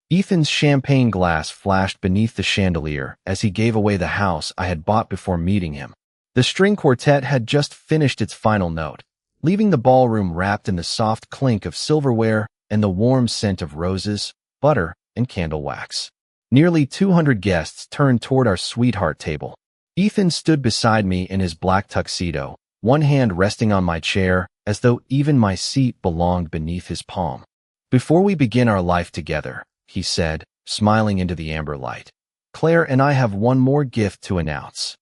Ethan's champagne glass flashed beneath the chandelier as he gave away the house I had bought before meeting him. The string quartet had just finished its final note, leaving the ballroom wrapped in the soft clink of silverware and the warm scent of roses, butter, and candle wax. Nearly 200 guests turned toward our sweetheart table. Ethan stood beside me in his black tuxedo, one hand resting on my chair, as though even my seat belonged beneath his palm. "Before we begin our life together," he said, smiling into the amber light, "Claire and I have one more gift to announce."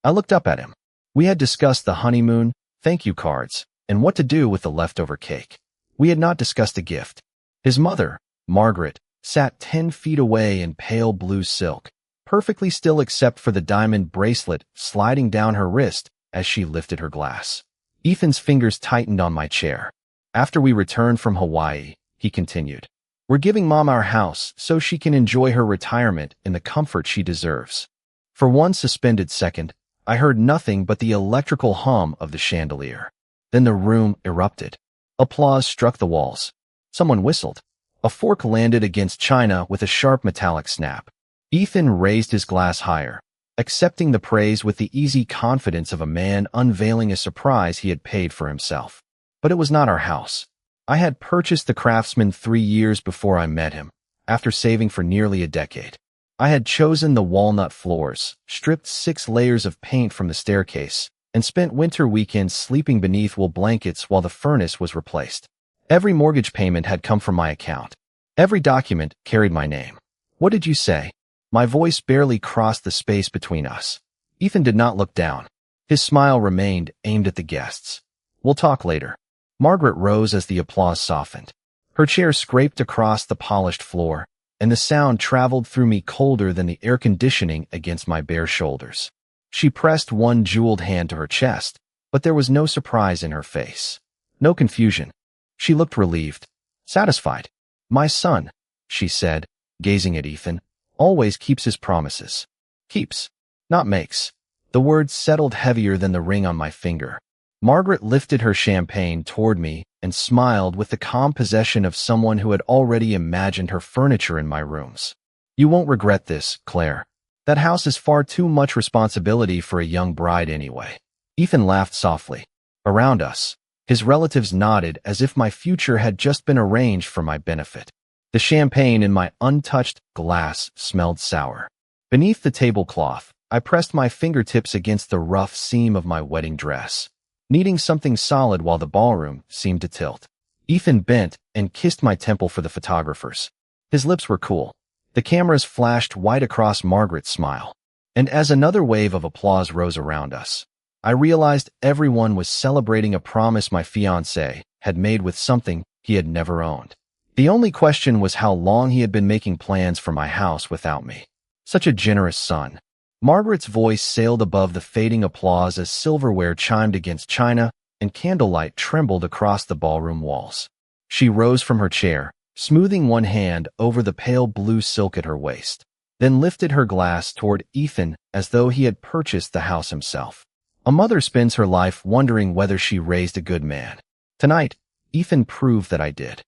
I looked up at him. We had discussed the honeymoon, thank you cards, and what to do with the leftover cake. We had not discussed a gift. His mother, Margaret, sat 10 feet away in pale blue silk, perfectly still except for the diamond bracelet sliding down her wrist as she lifted her glass. Ethan's fingers tightened on my chair. "After we return from Hawaii," he continued, "we're giving Mom our house so she can enjoy her retirement in the comfort she deserves." For one suspended second, I heard nothing but the electrical hum of the chandelier. Then the room erupted. Applause struck the walls. Someone whistled. A fork landed against china with a sharp metallic snap. Ethan raised his glass higher, accepting the praise with the easy confidence of a man unveiling a surprise he had paid for himself. But it was not our house. I had purchased the craftsman 3 years before I met him, after saving for nearly a decade. I had chosen the walnut floors, stripped 6 layers of paint from the staircase, and spent winter weekends sleeping beneath wool blankets while the furnace was replaced. Every mortgage payment had come from my account. Every document carried my name. "What did you say?" My voice barely crossed the space between us. Ethan did not look down. His smile remained aimed at the guests. "We'll talk later." Margaret rose as the applause softened. Her chair scraped across the polished floor, and the sound traveled through me colder than the air conditioning against my bare shoulders. She pressed one jeweled hand to her chest, but there was no surprise in her face. No confusion. She looked relieved, satisfied. "My son," she said, gazing at Ethan, "always keeps his promises." Keeps, not makes. The words settled heavier than the ring on my finger. Margaret lifted her champagne toward me and smiled with the calm possession of someone who had already imagined her furniture in my rooms. "You won't regret this, Claire. That house is far too much responsibility for a young bride anyway." Ethan laughed softly. Around us, his relatives nodded as if my future had just been arranged for my benefit. The champagne in my untouched glass smelled sour. Beneath the tablecloth, I pressed my fingertips against the rough seam of my wedding dress, needing something solid while the ballroom seemed to tilt. Ethan bent and kissed my temple for the photographers. His lips were cool. The cameras flashed white across Margaret's smile. And as another wave of applause rose around us, I realized everyone was celebrating a promise my fiancé had made with something he had never owned. The only question was how long he had been making plans for my house without me. Such a generous son. Margaret's voice sailed above the fading applause as silverware chimed against china and candlelight trembled across the ballroom walls. She rose from her chair, smoothing one hand over the pale blue silk at her waist, then lifted her glass toward Ethan as though he had purchased the house himself. A mother spends her life wondering whether she raised a good man. Tonight, Ethan proved that I did.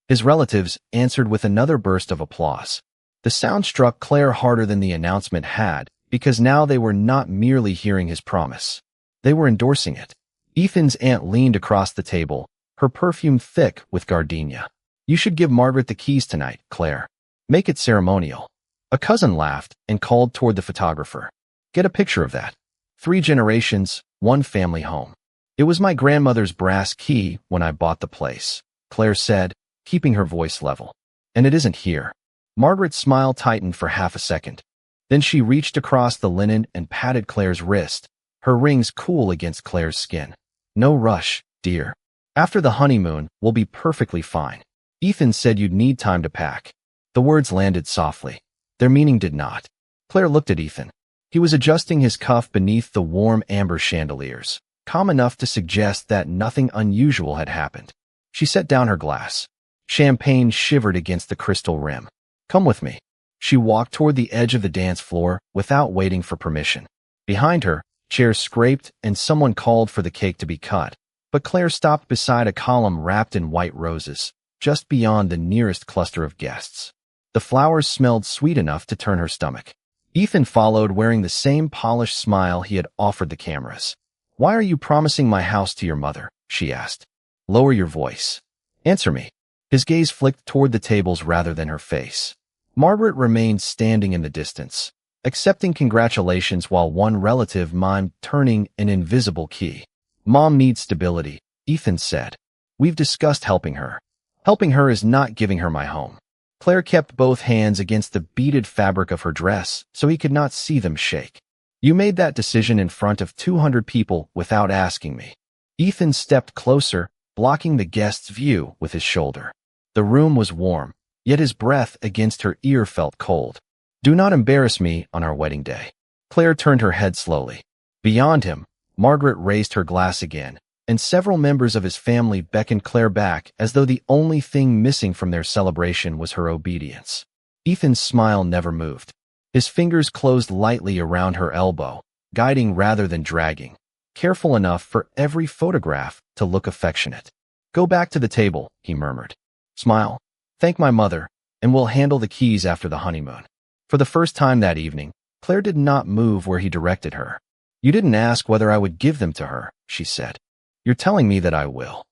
His relatives answered with another burst of applause. The sound struck Claire harder than the announcement had, because now they were not merely hearing his promise. They were endorsing it. Ethan's aunt leaned across the table, her perfume thick with gardenia. "You should give Margaret the keys tonight, Claire. Make it ceremonial." A cousin laughed and called toward the photographer. "Get a picture of that. 3 generations, 1 family home." "It was my grandmother's brass key when I bought the place," Claire said, keeping her voice level. "And it isn't here." Margaret's smile tightened for half a second. Then she reached across the linen and patted Claire's wrist, her rings cool against Claire's skin. "No rush, dear. After the honeymoon, we'll be perfectly fine. Ethan said you'd need time to pack." The words landed softly. Their meaning did not. Claire looked at Ethan. He was adjusting his cuff beneath the warm amber chandeliers, calm enough to suggest that nothing unusual had happened. She set down her glass. Champagne shivered against the crystal rim. "Come with me." She walked toward the edge of the dance floor without waiting for permission. Behind her, chairs scraped and someone called for the cake to be cut, but Claire stopped beside a column wrapped in white roses, just beyond the nearest cluster of guests. The flowers smelled sweet enough to turn her stomach. Ethan followed, wearing the same polished smile he had offered the cameras. "Why are you promising my house to your mother?" she asked. "Lower your voice. Answer me." His gaze flicked toward the tables rather than her face. Margaret remained standing in the distance, accepting congratulations while one relative mimed turning an invisible key. "Mom needs stability," Ethan said. "We've discussed helping her. Helping her is not giving her my home." Claire kept both hands against the beaded fabric of her dress so he could not see them shake. "You made that decision in front of 200 people without asking me." Ethan stepped closer, blocking the guest's view with his shoulder. The room was warm, yet his breath against her ear felt cold. "Do not embarrass me on our wedding day." Claire turned her head slowly. Beyond him, Margaret raised her glass again, and several members of his family beckoned Claire back as though the only thing missing from their celebration was her obedience. Ethan's smile never moved. His fingers closed lightly around her elbow, guiding rather than dragging, careful enough for every photograph to look affectionate. "Go back to the table," he murmured. "Smile. Thank my mother, and we'll handle the keys after the honeymoon." For the first time that evening, Claire did not move where he directed her. "You didn't ask whether I would give them to her," she said. "You're telling me that I will."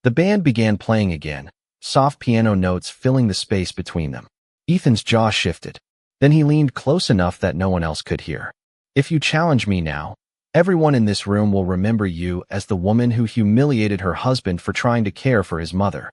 The band began playing again, soft piano notes filling the space between them. Ethan's jaw shifted. Then he leaned close enough that no one else could hear. "If you challenge me now, everyone in this room will remember you as the woman who humiliated her husband for trying to care for his mother."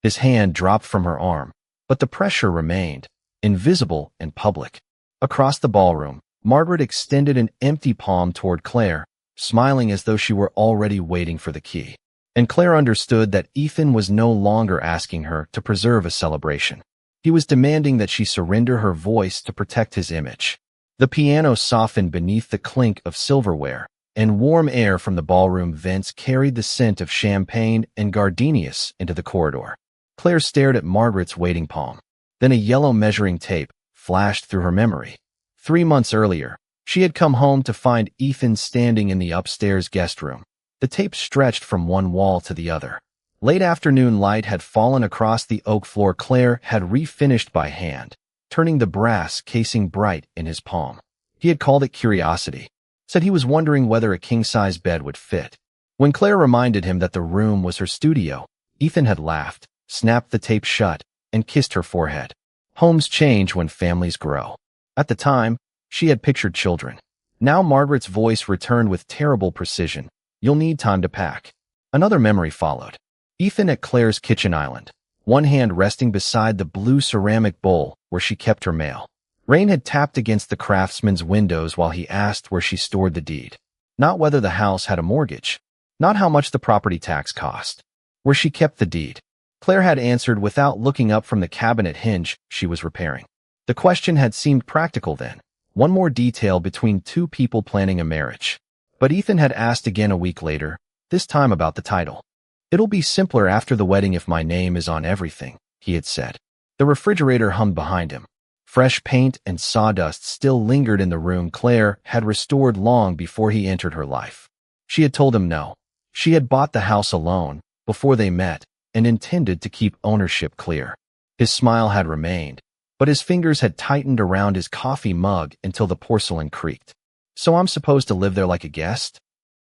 His hand dropped from her arm, but the pressure remained, invisible and public. Across the ballroom, Margaret extended an empty palm toward Claire, smiling as though she were already waiting for the key. And Claire understood that Ethan was no longer asking her to preserve a celebration. He was demanding that she surrender her voice to protect his image. The piano softened beneath the clink of silverware, and warm air from the ballroom vents carried the scent of champagne and gardenias into the corridor. Claire stared at Margaret's waiting palm. Then a yellow measuring tape flashed through her memory. 3 months earlier, she had come home to find Ethan standing in the upstairs guest room. The tape stretched from one wall to the other. Late afternoon light had fallen across the oak floor Claire had refinished by hand, turning the brass casing bright in his palm. He had called it curiosity, said he was wondering whether a king-size bed would fit. When Claire reminded him that the room was her studio, Ethan had laughed, snapped the tape shut, and kissed her forehead. Homes change when families grow. At the time, she had pictured children. Now Margaret's voice returned with terrible precision. "You'll need time to pack." Another memory followed. Ethan at Claire's kitchen island, one hand resting beside the blue ceramic bowl where she kept her mail. Rain had tapped against the craftsman's windows while he asked where she stored the deed. Not whether the house had a mortgage. Not how much the property tax cost. Where she kept the deed. Claire had answered without looking up from the cabinet hinge she was repairing. The question had seemed practical then. One more detail between two people planning a marriage. But Ethan had asked again a week later, this time about the title. "It'll be simpler after the wedding if my name is on everything," he had said. The refrigerator hummed behind him. Fresh paint and sawdust still lingered in the room Claire had restored long before he entered her life. She had told him no. She had bought the house alone, before they met, and intended to keep ownership clear. His smile had remained, but his fingers had tightened around his coffee mug until the porcelain creaked. "So I'm supposed to live there like a guest?"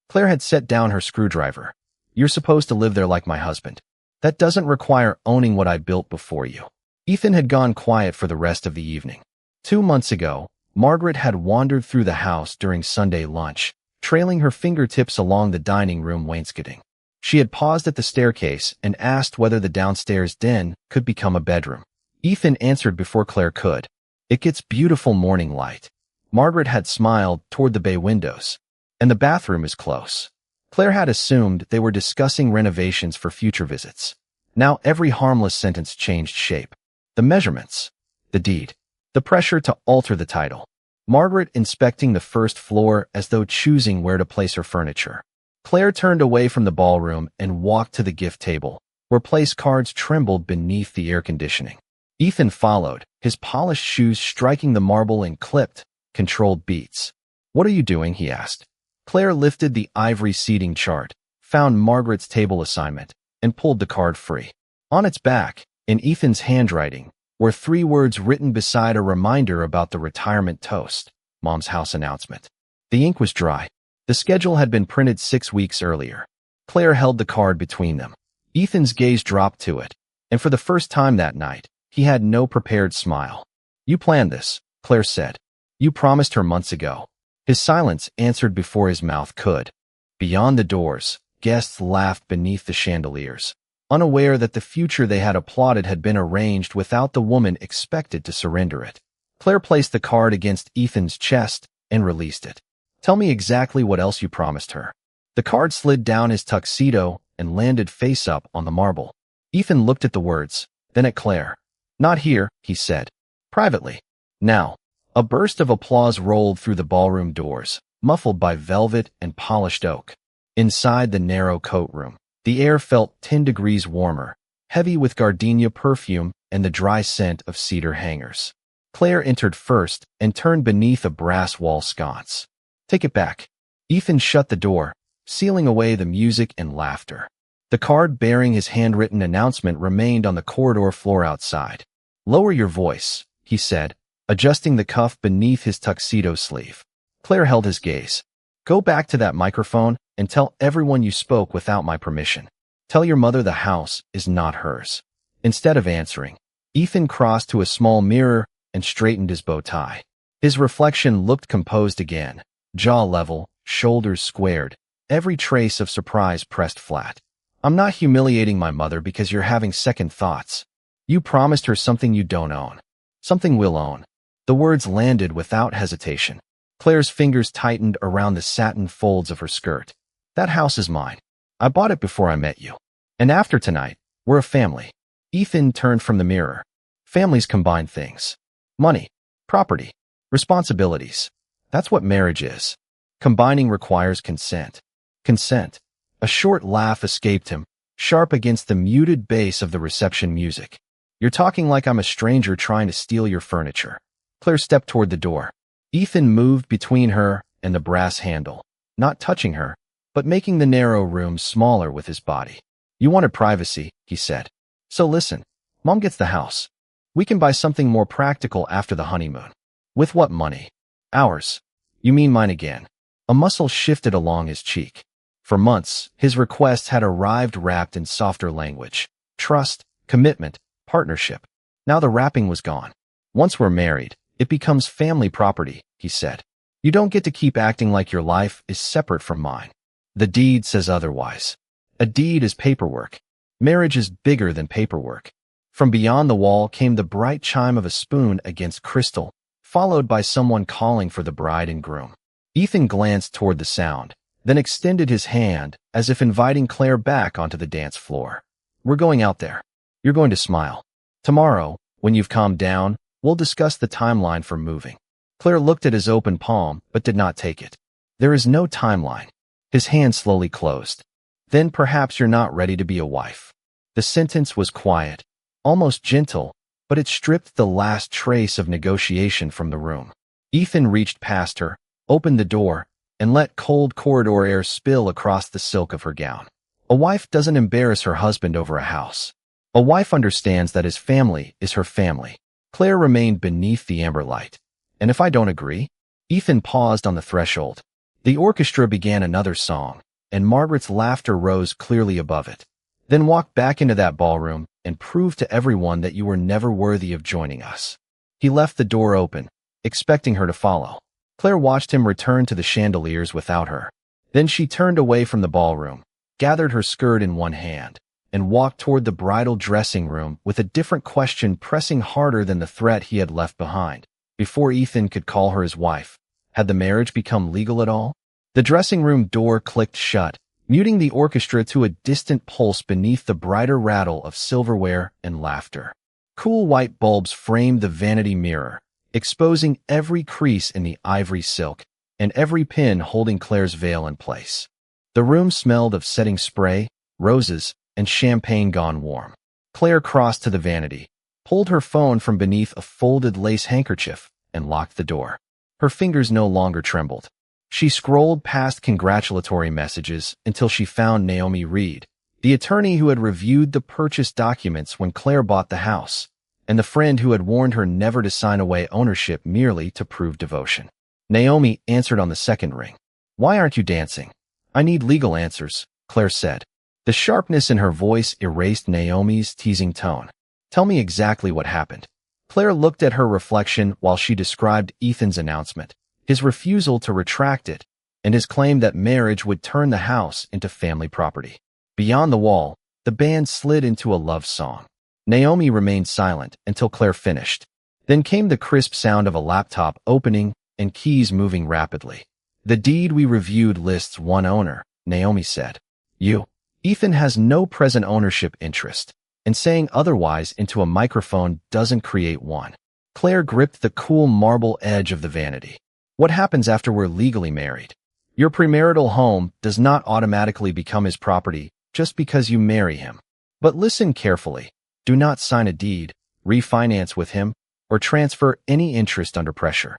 Claire had set down her screwdriver. "You're supposed to live there like my husband. That doesn't require owning what I built before you." Ethan had gone quiet for the rest of the evening. 2 months ago, Margaret had wandered through the house during Sunday lunch, trailing her fingertips along the dining room wainscoting. She had paused at the staircase and asked whether the downstairs den could become a bedroom. Ethan answered before Claire could. "It gets beautiful morning light." Margaret had smiled toward the bay windows. "And the bathroom is close." Claire had assumed they were discussing renovations for future visits. Now every harmless sentence changed shape. The measurements. The deed. The pressure to alter the title. Margaret inspecting the first floor as though choosing where to place her furniture. Claire turned away from the ballroom and walked to the gift table, where place cards trembled beneath the air conditioning. Ethan followed, his polished shoes striking the marble in clipped, controlled beats. "What are you doing?" he asked. Claire lifted the ivory seating chart, found Margaret's table assignment, and pulled the card free. On its back, in Ethan's handwriting, were 3 words written beside a reminder about the retirement toast, Mom's house announcement. The ink was dry. The schedule had been printed 6 weeks earlier. Claire held the card between them. Ethan's gaze dropped to it, and for the first time that night, he had no prepared smile. "You planned this," Claire said. "You promised her months ago." His silence answered before his mouth could. Beyond the doors, guests laughed beneath the chandeliers, unaware that the future they had applauded had been arranged without the woman expected to surrender it. Claire placed the card against Ethan's chest and released it. "Tell me exactly what else you promised her." The card slid down his tuxedo and landed face up on the marble. Ethan looked at the words, then at Claire. "Not here," he said. "Privately." "Now." A burst of applause rolled through the ballroom doors, muffled by velvet and polished oak. Inside the narrow coat room, the air felt 10 degrees warmer, heavy with gardenia perfume and the dry scent of cedar hangers. Claire entered first and turned beneath a brass wall sconce. "Take it back." Ethan shut the door, sealing away the music and laughter. The card bearing his handwritten announcement remained on the corridor floor outside. "Lower your voice," he said, adjusting the cuff beneath his tuxedo sleeve. Claire held his gaze. "Go back to that microphone and tell everyone you spoke without my permission. Tell your mother the house is not hers." Instead of answering, Ethan crossed to a small mirror and straightened his bow tie. His reflection looked composed again, jaw level, shoulders squared, every trace of surprise pressed flat. "I'm not humiliating my mother because you're having second thoughts. You promised her something you don't own. Something we'll own." The words landed without hesitation. Claire's fingers tightened around the satin folds of her skirt. "That house is mine. I bought it before I met you. And after tonight, we're a family." Ethan turned from the mirror. Families combine things. Money, property, responsibilities. That's what marriage is. Combining requires consent. Consent. A short laugh escaped him, sharp against the muted bass of the reception music. "You're talking like I'm a stranger trying to steal your furniture." Claire stepped toward the door. Ethan moved between her and the brass handle, not touching her, but making the narrow room smaller with his body. "You wanted privacy," he said. "So listen, Mom gets the house. We can buy something more practical after the honeymoon." "With what money?" "Ours." "You mean mine again?" A muscle shifted along his cheek. For months, his requests had arrived wrapped in softer language. Trust, commitment, partnership. Now the wrapping was gone. "Once we're married, it becomes family property," he said. "You don't get to keep acting like your life is separate from mine. The deed says otherwise. A deed is paperwork. Marriage is bigger than paperwork." From beyond the wall came the bright chime of a spoon against crystal, followed by someone calling for the bride and groom. Ethan glanced toward the sound, then extended his hand as if inviting Claire back onto the dance floor. "We're going out there. You're going to smile. Tomorrow, when you've calmed down, we'll discuss the timeline for moving." Claire looked at his open palm, but did not take it. "There is no timeline." His hand slowly closed. "Then perhaps you're not ready to be a wife." The sentence was quiet, almost gentle, but it stripped the last trace of negotiation from the room. Ethan reached past her, opened the door, and let cold corridor air spill across the silk of her gown. A wife doesn't embarrass her husband over a house. A wife understands that his family is her family. Claire remained beneath the amber light. "And if I don't agree?" Ethan paused on the threshold. The orchestra began another song, and Margaret's laughter rose clearly above it. "Then walk back into that ballroom and prove to everyone that you were never worthy of joining us." He left the door open, expecting her to follow. Claire watched him return to the chandeliers without her. Then she turned away from the ballroom, gathered her skirt in one hand, and walked toward the bridal dressing room with a different question pressing harder than the threat he had left behind. Before Ethan could call her his wife, had the marriage become legal at all? The dressing room door clicked shut, muting the orchestra to a distant pulse beneath the brighter rattle of silverware and laughter. Cool white bulbs framed the vanity mirror, exposing every crease in the ivory silk and every pin holding Claire's veil in place. The room smelled of setting spray, roses, and champagne gone warm. Claire crossed to the vanity, pulled her phone from beneath a folded lace handkerchief, and locked the door. Her fingers no longer trembled. She scrolled past congratulatory messages until she found Naomi Reed, the attorney who had reviewed the purchase documents when Claire bought the house. and the friend who had warned her never to sign away ownership merely to prove devotion. Naomi answered on the second ring. "Why aren't you dancing?" "I need legal answers," Claire said. The sharpness in her voice erased Naomi's teasing tone. "Tell me exactly what happened." Claire looked at her reflection while she described Ethan's announcement, his refusal to retract it, and his claim that marriage would turn the house into family property. Beyond the wall, the band slid into a love song. Naomi remained silent until Claire finished. Then came the crisp sound of a laptop opening and keys moving rapidly. "The deed we reviewed lists one owner," Naomi said. "You." Ethan has no present ownership interest, and saying otherwise into a microphone doesn't create one. Claire gripped the cool marble edge of the vanity. "What happens after we're legally married? Your premarital home does not automatically become his property just because you marry him. But listen carefully. Do not sign a deed, refinance with him, or transfer any interest under pressure."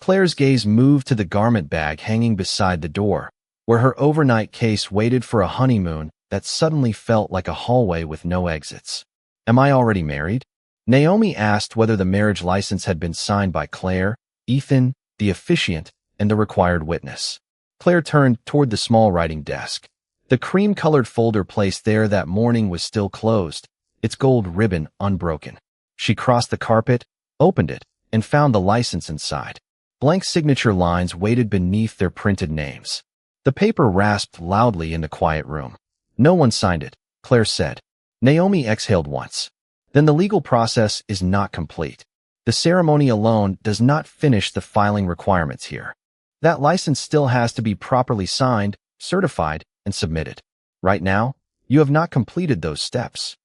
Claire's gaze moved to the garment bag hanging beside the door, where her overnight case waited for a honeymoon that suddenly felt like a hallway with no exits. "Am I already married?" Naomi asked whether the marriage license had been signed by Claire, Ethan, the officiant, and the required witness. Claire turned toward the small writing desk. The cream-colored folder placed there that morning was still closed, its gold ribbon unbroken. She crossed the carpet, opened it, and found the license inside. Blank signature lines waited beneath their printed names. The paper rasped loudly in the quiet room. "No one signed it," Claire said. Naomi exhaled once. "Then the legal process is not complete. The ceremony alone does not finish the filing requirements here. That license still has to be properly signed, certified, and submitted. Right now, you have not completed those steps."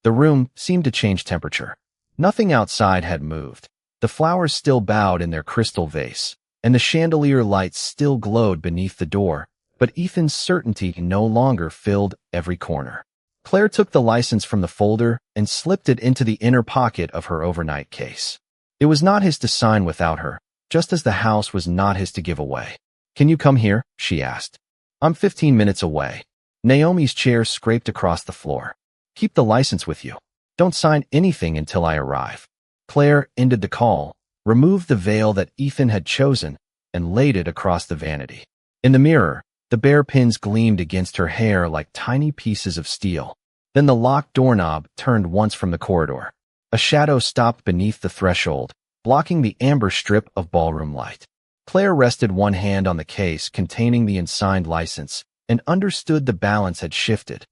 The room seemed to change temperature. Nothing outside had moved. The flowers still bowed in their crystal vase, and the chandelier lights still glowed beneath the door, but Ethan's certainty no longer filled every corner. Claire took the license from the folder and slipped it into the inner pocket of her overnight case. It was not his to sign without her, just as the house was not his to give away. "Can you come here?" she asked. "I'm 15 minutes away." Naomi's chair scraped across the floor. "Keep the license with you. Don't sign anything until I arrive." Claire ended the call, removed the veil that Ethan had chosen, and laid it across the vanity. In the mirror, the bear pins gleamed against her hair like tiny pieces of steel. Then the locked doorknob turned once from the corridor. A shadow stopped beneath the threshold, blocking the amber strip of ballroom light. Claire rested one hand on the case containing the unsigned license and understood the balance had shifted.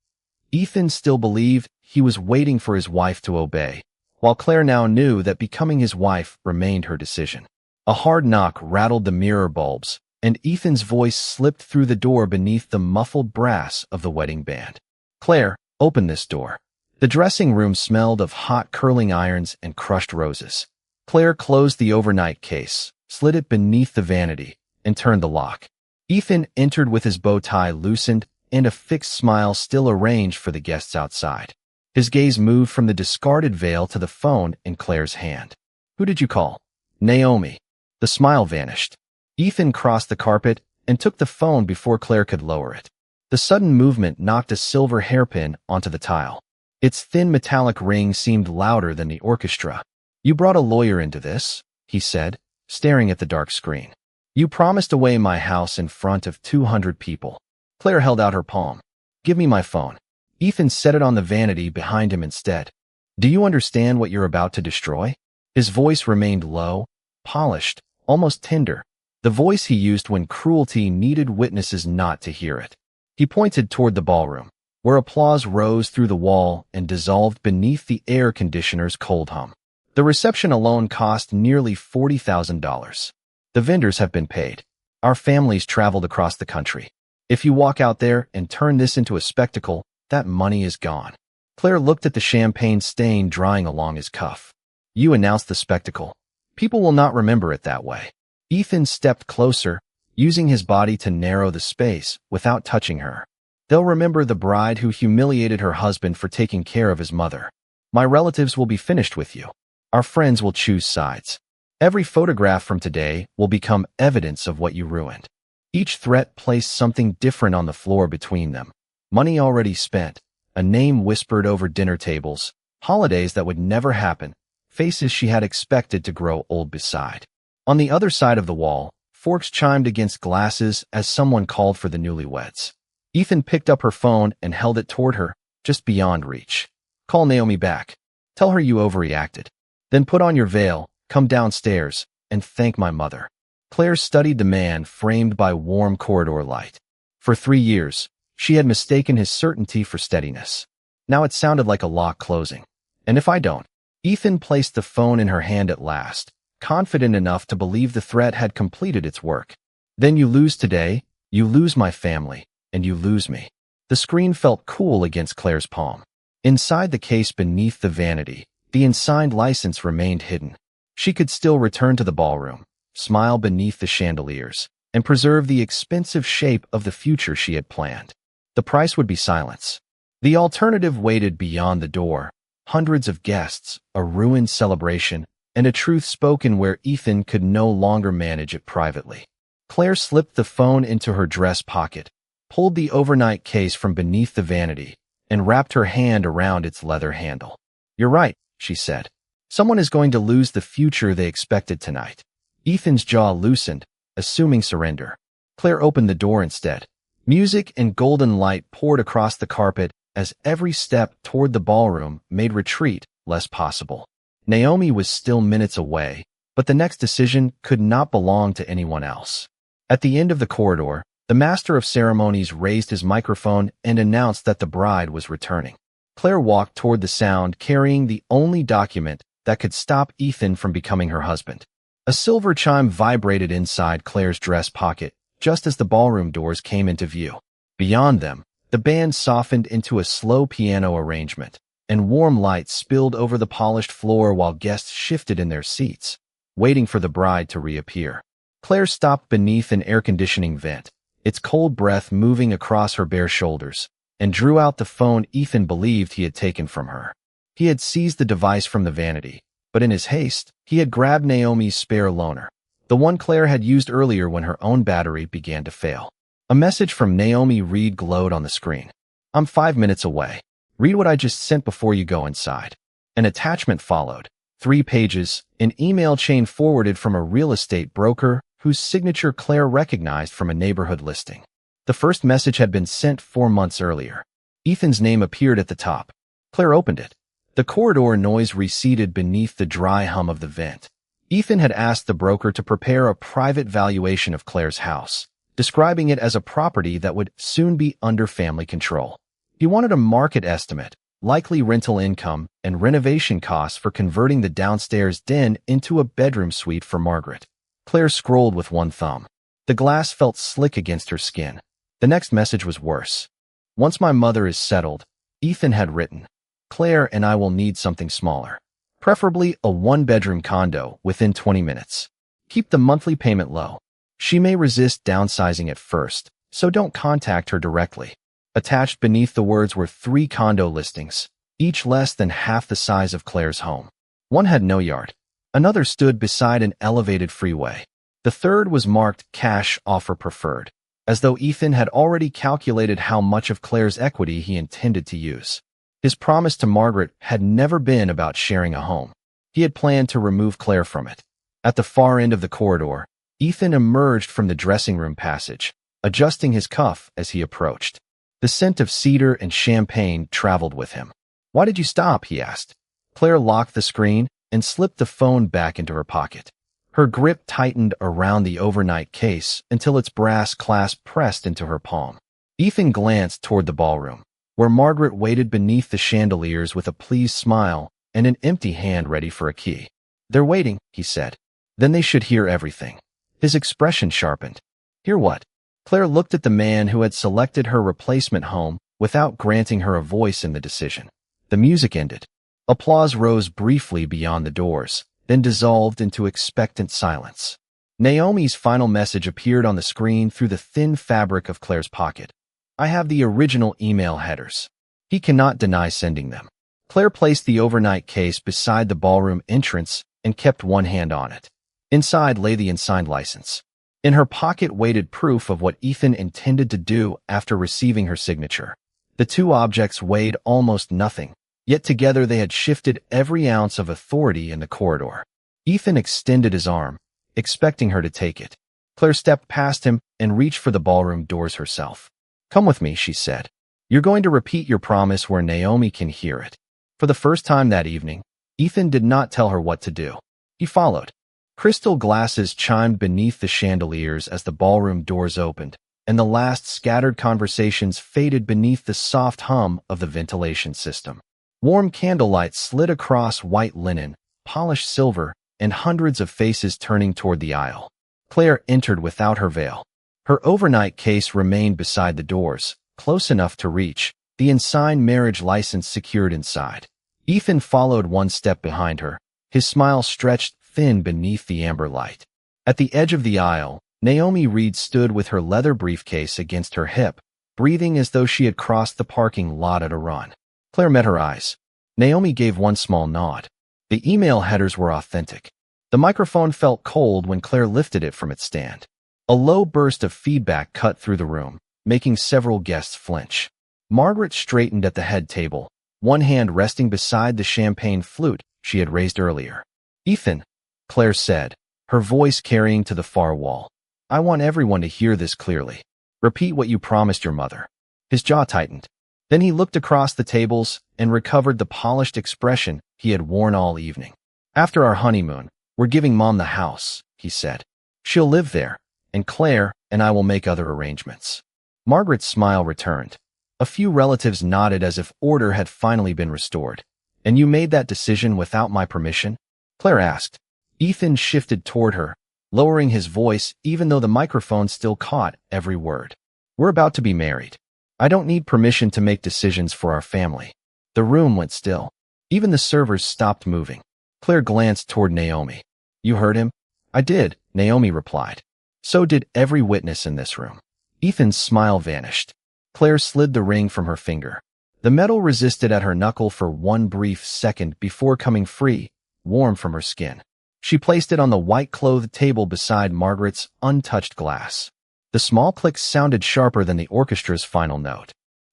Ethan still believed he was waiting for his wife to obey, while Claire now knew that becoming his wife remained her decision. A hard knock rattled the mirror bulbs, and Ethan's voice slipped through the door beneath the muffled brass of the wedding band. "Claire, open this door." The dressing room smelled of hot curling irons and crushed roses. Claire closed the overnight case, slid it beneath the vanity, and turned the lock. Ethan entered with his bow tie loosened and a fixed smile still arranged for the guests outside. His gaze moved from the discarded veil to the phone in Claire's hand. "Who did you call?" "Naomi." The smile vanished. Ethan crossed the carpet and took the phone before Claire could lower it. The sudden movement knocked a silver hairpin onto the tile. Its thin metallic ring seemed louder than the orchestra. "You brought a lawyer into this," he said, staring at the dark screen. "You promised away my house in front of 200 people." Claire held out her palm. "Give me my phone." Ethan set it on the vanity behind him instead. "Do you understand what you're about to destroy?" His voice remained low, polished, almost tender, the voice he used when cruelty needed witnesses not to hear it. He pointed toward the ballroom, where applause rose through the wall and dissolved beneath the air conditioner's cold hum. The reception alone cost nearly $40,000. The vendors have been paid. Our families traveled across the country. If you walk out there and turn this into a spectacle, that money is gone. Claire looked at the champagne stain drying along his cuff. "You announced the spectacle. People will not remember it that way." Ethan stepped closer, using his body to narrow the space without touching her. "They'll remember the bride who humiliated her husband for taking care of his mother. My relatives will be finished with you. Our friends will choose sides. Every photograph from today will become evidence of what you ruined." Each threat placed something different on the floor between them. Money already spent, a name whispered over dinner tables, holidays that would never happen, faces she had expected to grow old beside. On the other side of the wall, forks chimed against glasses as someone called for the newlyweds. Ethan picked up her phone and held it toward her, just beyond reach. Call Naomi back. Tell her you overreacted. Then put on your veil, come downstairs, and thank my mother. Claire studied the man framed by warm corridor light. For 3 years, she had mistaken his certainty for steadiness. Now it sounded like a lock closing. And if I don't? Ethan placed the phone in her hand at last, confident enough to believe the threat had completed its work. Then you lose today, you lose my family, and you lose me. The screen felt cool against Claire's palm. Inside the case beneath the vanity, the unsigned license remained hidden. She could still return to the ballroom, smile beneath the chandeliers, and preserve the expensive shape of the future she had planned. The price would be silence. The alternative waited beyond the door. Hundreds of guests, a ruined celebration, and a truth spoken where Ethan could no longer manage it privately. Claire slipped the phone into her dress pocket, pulled the overnight case from beneath the vanity, and wrapped her hand around its leather handle. You're right, she said. Someone is going to lose the future they expected tonight. Ethan's jaw loosened, assuming surrender. Claire opened the door instead. Music and golden light poured across the carpet as every step toward the ballroom made retreat less possible. Naomi was still minutes away, but the next decision could not belong to anyone else. At the end of the corridor, the master of ceremonies raised his microphone and announced that the bride was returning. Claire walked toward the sound, carrying the only document that could stop Ethan from becoming her husband. A silver chime vibrated inside Claire's dress pocket, just as the ballroom doors came into view. Beyond them, the band softened into a slow piano arrangement, and warm light spilled over the polished floor while guests shifted in their seats, waiting for the bride to reappear. Claire stopped beneath an air-conditioning vent, its cold breath moving across her bare shoulders, and drew out the phone Ethan believed he had taken from her. He had seized the device from the vanity, but in his haste, he had grabbed Naomi's spare loaner, the one Claire had used earlier when her own battery began to fail. A message from Naomi Reed glowed on the screen. I'm 5 minutes away. Read what I just sent before you go inside. An attachment followed. 3 pages, an email chain forwarded from a real estate broker whose signature Claire recognized from a neighborhood listing. The first message had been sent 4 months earlier. Ethan's name appeared at the top. Claire opened it. The corridor noise receded beneath the dry hum of the vent. Ethan had asked the broker to prepare a private valuation of Claire's house, describing it as a property that would soon be under family control. He wanted a market estimate, likely rental income, and renovation costs for converting the downstairs den into a bedroom suite for Margaret. Claire scrolled with one thumb. The glass felt slick against her skin. The next message was worse. Once my mother is settled, Ethan had written, Claire and I will need something smaller. Preferably a 1-bedroom condo within 20 minutes. Keep the monthly payment low. She may resist downsizing at first, so don't contact her directly. Attached beneath the words were 3 condo listings, each less than half the size of Claire's home. One had no yard. Another stood beside an elevated freeway. The third was marked Cash Offer Preferred, as though Ethan had already calculated how much of Claire's equity he intended to use. His promise to Margaret had never been about sharing a home. He had planned to remove Claire from it. At the far end of the corridor, Ethan emerged from the dressing room passage, adjusting his cuff as he approached. The scent of cedar and champagne traveled with him. Why did you stop? He asked. Claire locked the screen and slipped the phone back into her pocket. Her grip tightened around the overnight case until its brass clasp pressed into her palm. Ethan glanced toward the ballroom, where Margaret waited beneath the chandeliers with a pleased smile and an empty hand ready for a key. They're waiting, he said. Then they should hear everything. His expression sharpened. Hear what? Claire looked at the man who had selected her replacement home without granting her a voice in the decision. The music ended. Applause rose briefly beyond the doors, then dissolved into expectant silence. Naomi's final message appeared on the screen through the thin fabric of Claire's pocket. I have the original email headers. He cannot deny sending them. Claire placed the overnight case beside the ballroom entrance and kept one hand on it. Inside lay the unsigned license. In her pocket waited proof of what Ethan intended to do after receiving her signature. The 2 objects weighed almost nothing, Yet together they had shifted every ounce of authority in the corridor. Ethan extended his arm, expecting her to take it. Claire stepped past him and reached for the ballroom doors herself. "Come with me," she said. "You're going to repeat your promise where Naomi can hear it." For the first time that evening, Ethan did not tell her what to do. He followed. Crystal glasses chimed beneath the chandeliers as the ballroom doors opened, and the last scattered conversations faded beneath the soft hum of the ventilation system. Warm candlelight slid across white linen, polished silver, and hundreds of faces turning toward the aisle. Claire entered without her veil. Her overnight case remained beside the doors, close enough to reach, the unsigned marriage license secured inside. Ethan followed one step behind her, his smile stretched thin beneath the amber light. At the edge of the aisle, Naomi Reed stood with her leather briefcase against her hip, breathing as though she had crossed the parking lot at a run. Claire met her eyes. Naomi gave one small nod. The email headers were authentic. The microphone felt cold when Claire lifted it from its stand. A low burst of feedback cut through the room, making several guests flinch. Margaret straightened at the head table, one hand resting beside the champagne flute she had raised earlier. "Ethan," Claire said, her voice carrying to the far wall. "I want everyone to hear this clearly. Repeat what you promised your mother." His jaw tightened. Then he looked across the tables and recovered the polished expression he had worn all evening. "After our honeymoon, we're giving Mom the house," he said. "She'll live there, and Claire and I will make other arrangements." Margaret's smile returned. A few relatives nodded as if order had finally been restored. "And you made that decision without my permission?" Claire asked. Ethan shifted toward her, lowering his voice even though the microphone still caught every word. "We're about to be married. I don't need permission to make decisions for our family." The room went still. Even the servers stopped moving. Claire glanced toward Naomi. "You heard him?" "I did," Naomi replied. "So did every witness in this room." Ethan's smile vanished. Claire slid the ring from her finger. The metal resisted at her knuckle for one brief second before coming free, warm from her skin. She placed it on the white-clothed table beside Margaret's untouched glass. The small click sounded sharper than the orchestra's final note.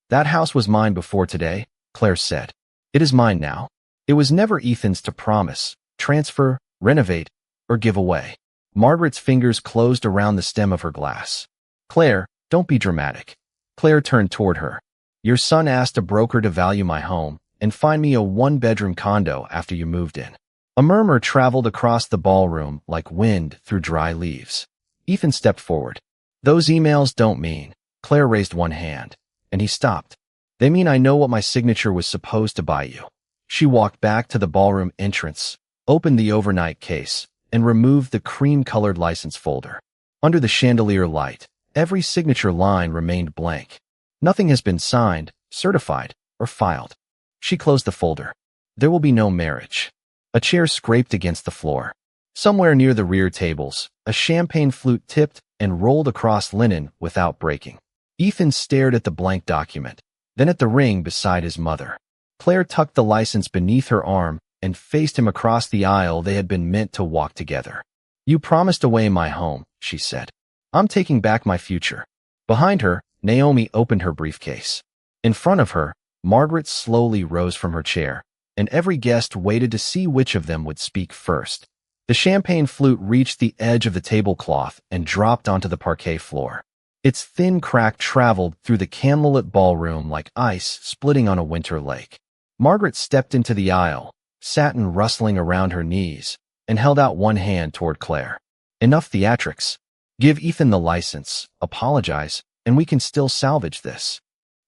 "That house was mine before today," Claire said. "It is mine now." It was never Ethan's to promise, transfer, renovate, or give away. Margaret's fingers closed around the stem of her glass. "Claire, don't be dramatic." Claire turned toward her. "Your son asked a broker to value my home and find me a one-bedroom condo after you moved in." A murmur traveled across the ballroom like wind through dry leaves. Ethan stepped forward. "Those emails don't mean." Claire raised one hand, and he stopped. "They mean I know what my signature was supposed to buy you." She walked back to the ballroom entrance, opened the overnight case, and removed the cream-colored license folder. Under the chandelier light, every signature line remained blank. Nothing has been signed, certified, or filed. She closed the folder. There will be no marriage. A chair scraped against the floor. Somewhere near the rear tables, a champagne flute tipped and rolled across linen without breaking. Ethan stared at the blank document, then at the ring beside his mother. Claire tucked the license beneath her arm and faced him across the aisle. They had been meant to walk together. "You promised away my home," she said. "I'm taking back my future." Behind her, Naomi opened her briefcase. In front of her, Margaret slowly rose from her chair, and every guest waited to see which of them would speak first. The champagne flute reached the edge of the tablecloth and dropped onto the parquet floor. Its thin crack traveled through the candlelit ballroom like ice splitting on a winter lake. Margaret stepped into the aisle, satin rustling around her knees, and held out one hand toward Claire. "Enough theatrics. Give Ethan the license, apologize, and we can still salvage this."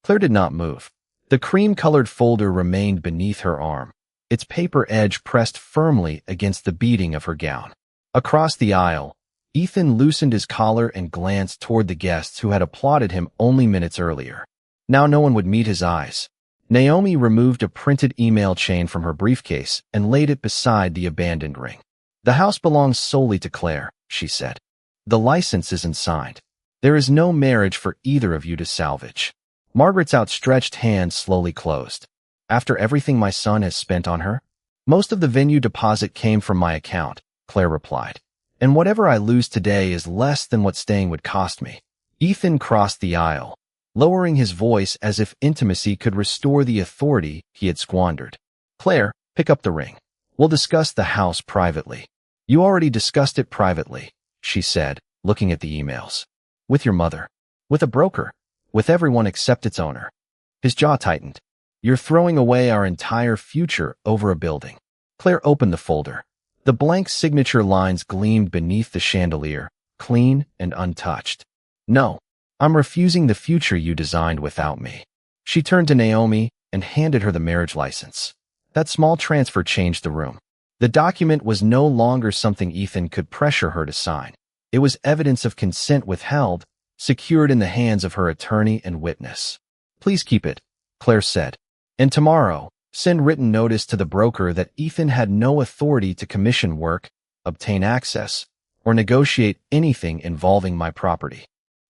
Claire did not move. The cream-colored folder remained beneath her arm, its paper edge pressed firmly against the beading of her gown. Across the aisle, Ethan loosened his collar and glanced toward the guests who had applauded him only minutes earlier. Now no one would meet his eyes. Naomi removed a printed email chain from her briefcase and laid it beside the abandoned ring. "The house belongs solely to Claire," she said. "The license isn't signed. There is no marriage for either of you to salvage." Margaret's outstretched hand slowly closed. "After everything my son has spent on her?" "Most of the venue deposit came from my account," Claire replied. "And whatever I lose today is less than what staying would cost me." Ethan crossed the aisle, lowering his voice as if intimacy could restore the authority he had squandered. Claire, pick up the ring. We'll discuss the house privately. You already discussed it privately, she said, looking at the emails. With your mother. With a broker. With everyone except its owner. His jaw tightened. You're throwing away our entire future over a building. Claire opened the folder. The blank signature lines gleamed beneath the chandelier, clean and untouched. No, I'm refusing the future you designed without me. She turned to Naomi and handed her the marriage license. That small transfer changed the room. The document was no longer something Ethan could pressure her to sign. It was evidence of consent withheld, secured in the hands of her attorney and witness. Please keep it, Claire said. And tomorrow, send written notice to the broker that Ethan had no authority to commission work, obtain access, or negotiate anything involving my property.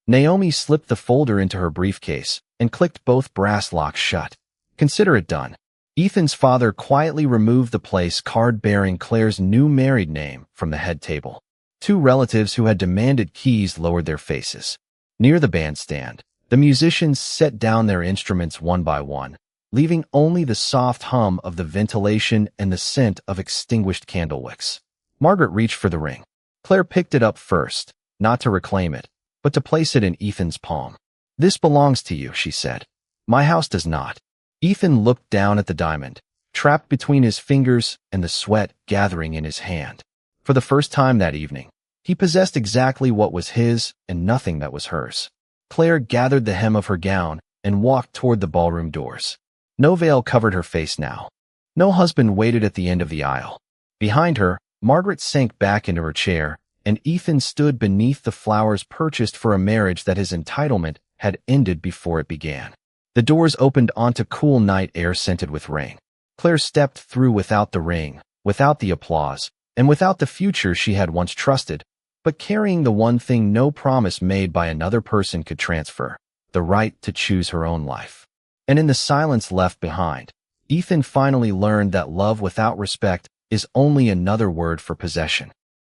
Naomi slipped the folder into her briefcase and clicked both brass locks shut. Consider it done. Ethan's father quietly removed the place card bearing Claire's new married name from the head table. Two relatives who had demanded keys lowered their faces. Near the bandstand, the musicians set down their instruments one by one, leaving only the soft hum of the ventilation and the scent of extinguished candle wicks. Margaret reached for the ring. Claire picked it up first, not to reclaim it, but to place it in Ethan's palm. This belongs to you, she said. My house does not. Ethan looked down at the diamond, trapped between his fingers and the sweat gathering in his hand. For the first time that evening, he possessed exactly what was his and nothing that was hers. Claire gathered the hem of her gown and walked toward the ballroom doors. No veil covered her face now. No husband waited at the end of the aisle. Behind her, Margaret sank back into her chair, and Ethan stood beneath the flowers purchased for a marriage that his entitlement had ended before it began. The doors opened onto cool night air scented with rain. Claire stepped through without the ring, without the applause, and without the future she had once trusted, but carrying the one thing no promise made by another person could transfer, the right to choose her own life. And in the silence left behind, Ethan finally learned that love without respect is only another word for possession.